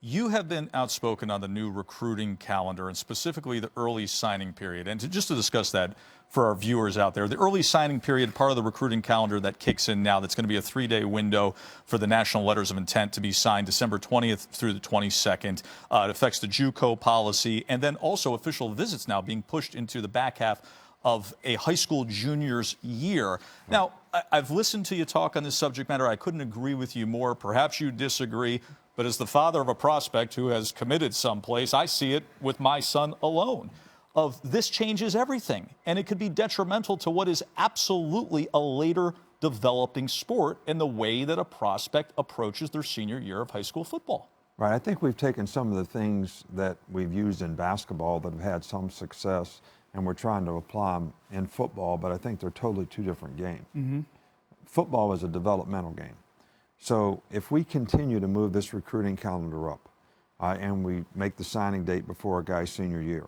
You have been outspoken on the new recruiting calendar and specifically the early signing period. And just to discuss that for our viewers out there, the early signing period, part of the recruiting calendar that kicks in now, that's going to be a 3-day window for the national letters of intent to be signed December 20th through the 22nd. It affects the JUCO policy and then also official visits now being pushed into the back half of a high school junior's year. Now, I've listened to you talk on this subject matter. I couldn't agree with you more. Perhaps you disagree. But as the father of a prospect who has committed someplace, I see it with my son alone. Of this changes everything, and it could be detrimental to what is absolutely a later developing sport in the way that a prospect approaches their senior year of high school football. Right. I think we've taken some of the things that we've used in basketball that have had some success, and we're trying to apply them in football, but I think they're totally two different games. Football is a developmental game. So if we continue to move this recruiting calendar up and we make the signing date before a guy's senior year,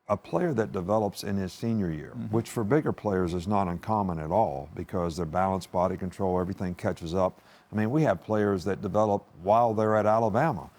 a player that develops in his senior year, which for bigger players is not uncommon at all because their balance, body control, everything catches up. I mean, we have players that develop while they're at Alabama,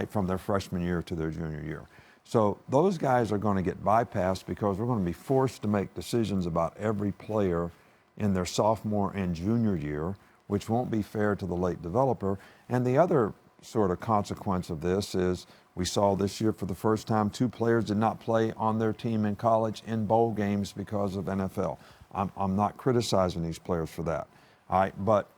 from their freshman year to their junior year. So those guys are going to get bypassed because we're going to be forced to make decisions about every player in their sophomore and junior year, which won't be fair to the late developer. And the other sort of consequence of this is we saw this year for the first time 2 players did not play on their team in college in bowl games because of NFL. I'm not criticizing these players for that, but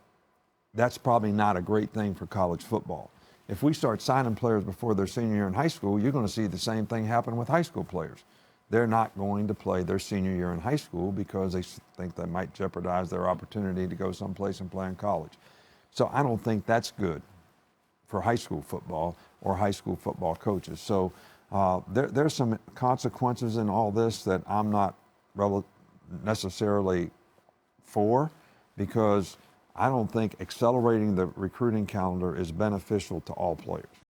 that's probably not a great thing for college football. If we start signing players before their senior year in high school, you're going to see the same thing happen with high school players. They're not going to play their senior year in high school because they think that might jeopardize their opportunity to go someplace and play in college. So I don't think that's good for high school football or high school football coaches. So there's some consequences in all this that I'm not necessarily for, because I don't think accelerating the recruiting calendar is beneficial to all players.